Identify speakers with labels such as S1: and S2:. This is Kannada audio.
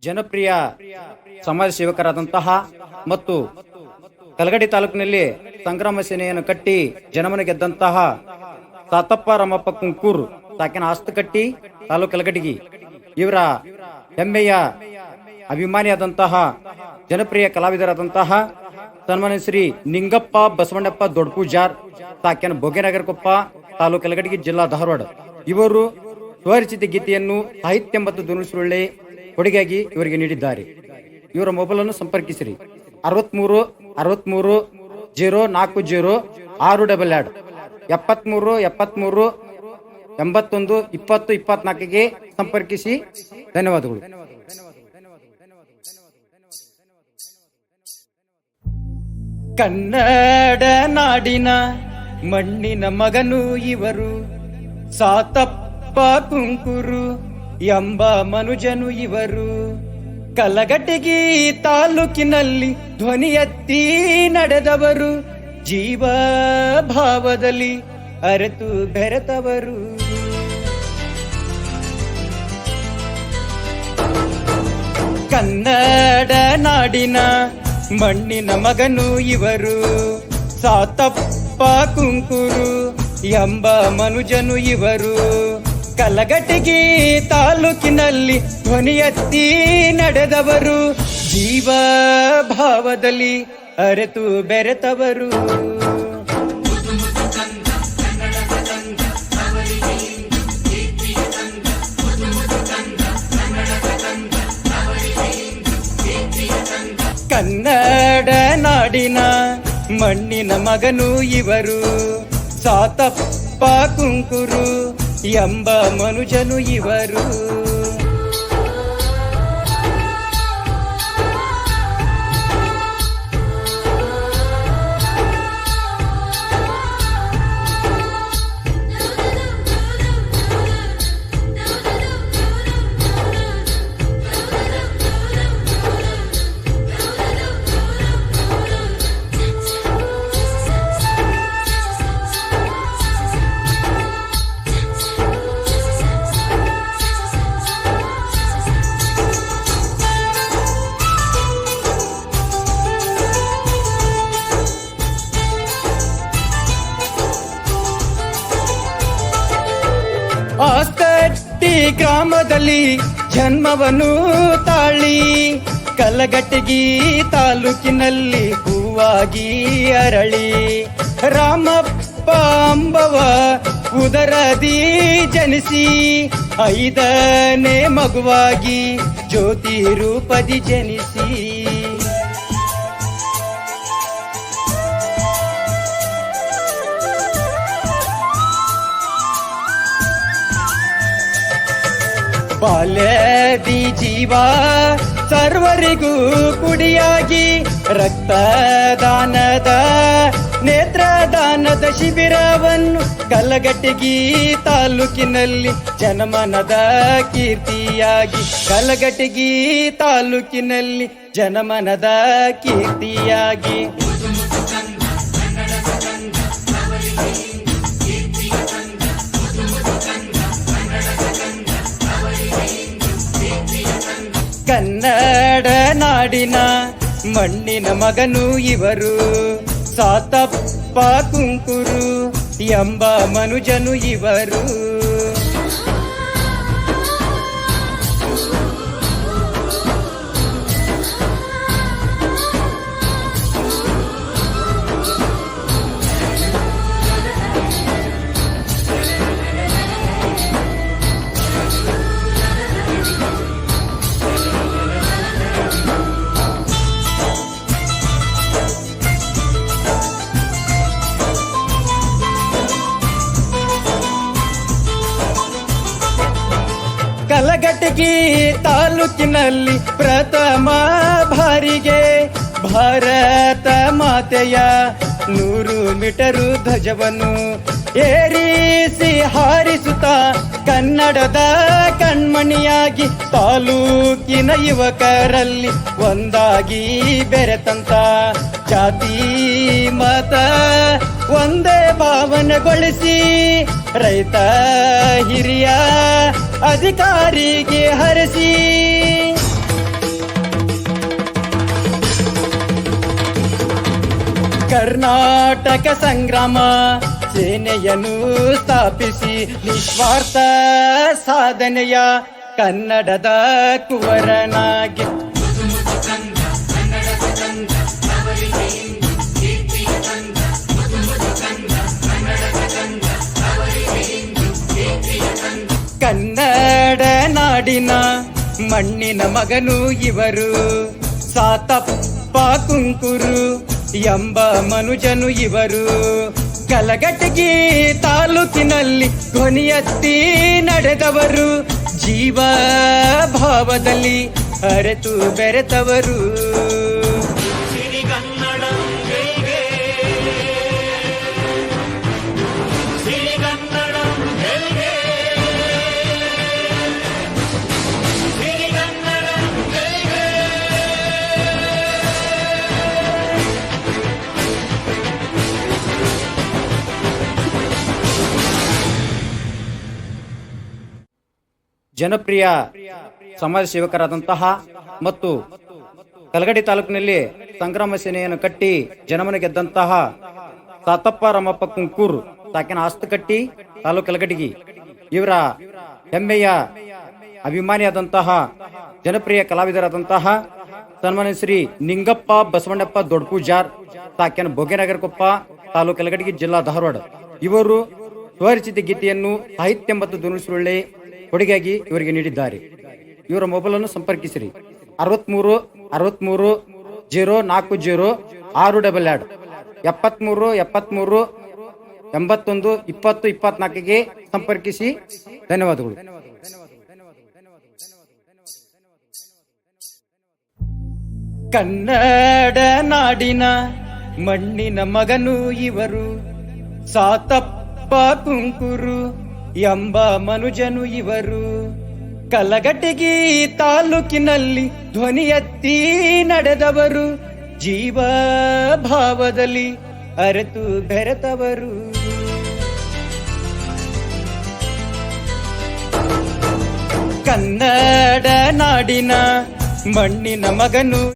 S1: ಜನಪ್ರಿಯ ಸಮಾಜ ಸೇವಕರಾದಂತಹ ಮತ್ತು ಕಲಗಡಿ ತಾಲೂಕಿನಲ್ಲಿ ಸಂಗ್ರಾಮ ಸೇನೆಯನ್ನು ಕಟ್ಟಿ ಜನಮನ ಗೆದ್ದಂತಹ ತಾತಪ್ಪ ರಾಮಪ್ಪ ಕುಂಕೂರ್ ತಾಕಿನ ಆಸ್ತಕಟ್ಟಿ ತಾಲೂಕು ಕಲಗಡಿಗಿ ಇವರ ಹೆಮ್ಮೆಯ ಅಭಿಮಾನಿಯಾದಂತಹ ಜನಪ್ರಿಯ ಕಲಾವಿದರಾದಂತಹ ಸನ್ಮಾನ್ಯ ಶ್ರೀ ನಿಂಗಪ್ಪ ಬಸವಣ್ಣಪ್ಪ ದೊಡ್ಡಪೂಜಾರ್ ತಾಕಿನ ಭೋಗನಗರಕೊಪ್ಪ ತಾಲೂಕು ಕಲಗಡಿಗಿ ಜಿಲ್ಲಾ ಧಾರವಾಡ ಇವರು ಸ್ವರಚಿತ ಗೀತೆಯನ್ನು ಸಾಹಿತ್ಯ ಮತ್ತು ಧ್ವನಿಸುಳ್ಳೆ ಕೊಡುಗೆಯಾಗಿ ಇವರಿಗೆ ನೀಡಿದ್ದಾರೆ. ಇವರ ಮೊಬೈಲ್ ಅನ್ನು ಸಂಪರ್ಕಿಸಿರಿ 63 63 040 622 73 73 81 20 24ಗೆ ಸಂಪರ್ಕಿಸಿ. ಧನ್ಯವಾದಗಳು. ಕನ್ನಡ ನಾಡಿನ ಮಣ್ಣಿನ ಮಗನು ಇವರು, ಸಾತಪ್ಪ ಕುಂಕೂರು ಎಂಬ ಮನುಜನು ಇವರು. ಕಲಘಟಗಿ ತಾಲೂಕಿನಲ್ಲಿ ಧ್ವನಿ ಎತ್ತಿ ನಡೆದವರು, ಜೀವ ಭಾವದಲ್ಲಿ ಅರೆತು ಬೆರೆತವರು. ಕನ್ನಡ ನಾಡಿನ ಮಣ್ಣಿನ ಮಗನು ಇವರು, ಸಾತಪ್ಪ ಕುಂಕೂರು ಎಂಬ ಮನುಜನು ಇವರು. ಕಲಘಟಗಿ ತಾಲೂಕಿನಲ್ಲಿ ಧ್ವನಿ ಎತ್ತಿ ನಡೆದವರು, ಜೀವ ಭಾವದಲ್ಲಿ ಅರೆತು ಬೆರೆತವರು. ಕನ್ನಡ ನಾಡಿನ ಮಣ್ಣಿನ ಮಗನು ಇವರು, ಸಾತಪ್ಪ ಕುಂಕೂರು ಎಂಬ ಮನುಜನು ಇವರು. ಆಸ್ತಟ್ಟಿ ಗ್ರಾಮದಲ್ಲಿ ಜನ್ಮವನ್ನು ತಾಳಿ, ಕಲಘಟಗಿ ತಾಲೂಕಿನಲ್ಲಿ ಹೂವಾಗಿ ಅರಳಿ, ರಾಮಪ್ಪ ಅಂಬವ ಉದರದಿ ಜನಿಸಿ, 5ನೇ ಮಗುವಾಗಿ ಜ್ಯೋತಿ ರೂಪದಿ ಜನಿಸಿ. ಬಾಲ್ಯದಿ ಜೀವ ಸರ್ವರಿಗೂ ಕುಡಿಯಾಗಿ, ರಕ್ತದಾನದ ನೇತ್ರದಾನದ ಶಿಬಿರವನ್ನು ಕಲಘಟಗಿ ತಾಲೂಕಿನಲ್ಲಿ ಜನಮನದ ಕೀರ್ತಿಯಾಗಿ, ಕಲಘಟಗಿ ತಾಲೂಕಿನಲ್ಲಿ ಜನಮನದ ಕೀರ್ತಿಯಾಗಿ. ಕನ್ನಡ ನಾಡಿನ ಮಣ್ಣಿನ ಮಗನು ಇವರು, ಸಾತಪ್ಪ ಕುಂಕೂರು ಎಂಬ ಮನುಜನು ಇವರು. ಕಲಘಟಗಿ ತಾಲೂಕಿನಲ್ಲಿ ಪ್ರಥಮ ಬಾರಿಗೆ ಭಾರತ ಮಾತೆಯ 100 ಮೀಟರು ಧ್ವಜವನ್ನು ಏರಿಸಿ ಹಾರಿಸುತ್ತ, ಕನ್ನಡದ ಕಣ್ಮಣಿಯಾಗಿ ತಾಲೂಕಿನ ಯುವಕರಲ್ಲಿ ಒಂದಾಗಿ ಬೆರೆತಂತ, ಜಾತಿ ಮತ ಒಂದೇ ಭಾವನೆಗೊಳಿಸಿ, ರೈತ ಹಿರಿಯ ಅಧಿಕಾರಿಗೆ ಹರಿಸಿ, ಕರ್ನಾಟಕ ಸಂಗ್ರಾಮ ಸೇನೆಯನ್ನು ಸ್ಥಾಪಿಸಿ ನಿಸ್ವಾರ್ಥ ಸಾಧನೆಯ ಕನ್ನಡದ ಕುವರನಾಗಿ ಕನ್ನಡ ನಾಡಿನ ಮಣ್ಣಿನ ಮಗನು ಇವರು ಸಾತಪ್ಪ ಕುಂಕೂರು ಎಂಬ ಮನುಜನು ಇವರು ಕಲಘಟಗಿ ತಾಲೂಕಿನಲ್ಲಿ ಧ್ವನಿಯತ್ತಿ ನಡೆದವರು ಜೀವ ಭಾವದಲ್ಲಿ ಅರೆತು ಬೆರೆತವರು ಜನಪ್ರಿಯ ಸಮಾಜ ಸೇವಕರಾದಂತಹ ಮತ್ತು ಕಲಗಡಿ ತಾಲೂಕಿನಲ್ಲಿ ಸಂಗ್ರಾಮ ಸೇನೆಯನ್ನು ಕಟ್ಟಿ ಜನಮನ ಗೆದ್ದಂತಹ ಸಾತಪ್ಪ ರಾಮಪ್ಪ ಕುಂಕೂರ್ ತಾಕಿನ ಆಸ್ತಿ ಕಟ್ಟಿ ತಾಲೂಕು ಕಲಗಡಿಗಿ ಇವರ ಹೆಮ್ಮೆಯ ಅಭಿಮಾನಿಯಾದಂತಹ ಜನಪ್ರಿಯ ಕಲಾವಿದರಾದಂತಹ ಸನ್ಮಾನ್ಯ ಶ್ರೀ ನಿಂಗಪ್ಪ ಬಸವಣ್ಣಪ್ಪ ದೊಡ್ಡಪೂಜಾರ್ ತಾಕಿನ ಭೋಗನಗರ ಕೊಪ್ಪ ತಾಲೂಕು ಕಲಗಡಿಗಿ ಜಿಲ್ಲಾ ಧಾರವಾಡ ಇವರು ಸ್ವರಚಿತ ಗೀತೆಯನ್ನು ಸಾಹಿತ್ಯ ಮತ್ತು ಧ್ವನಿಸುಳ್ಳೆ ಕೊಡುಗೆಯಾಗಿ ಇವರಿಗೆ ನೀಡಿದ್ದಾರೆ. ಇವರ ಮೊಬೈಲ್ ಅನ್ನು ಸಂಪರ್ಕಿಸಿರಿ 63 63 040 622 73 73 81 20 24ಗೆ ಸಂಪರ್ಕಿಸಿ. ಧನ್ಯವಾದಗಳು. ಕನ್ನಡ ನಾಡಿನ ಮಣ್ಣಿನ ಮಗನು ಇವರು ಸಾತಪ್ಪ ಕುಂಕೂರು ಎಂಬ ಮನುಜನು ಇವರು ಕಲಘಟಗಿ ತಾಲೂಕಿನಲ್ಲಿ ಧ್ವನಿ ಎತ್ತಿ ನಡೆದವರು ಜೀವ ಭಾವದಲ್ಲಿ ಅರೆತು ಬೆರೆತವರು ಕನ್ನಡ ನಾಡಿನ ಮಣ್ಣಿನ ಮಗನು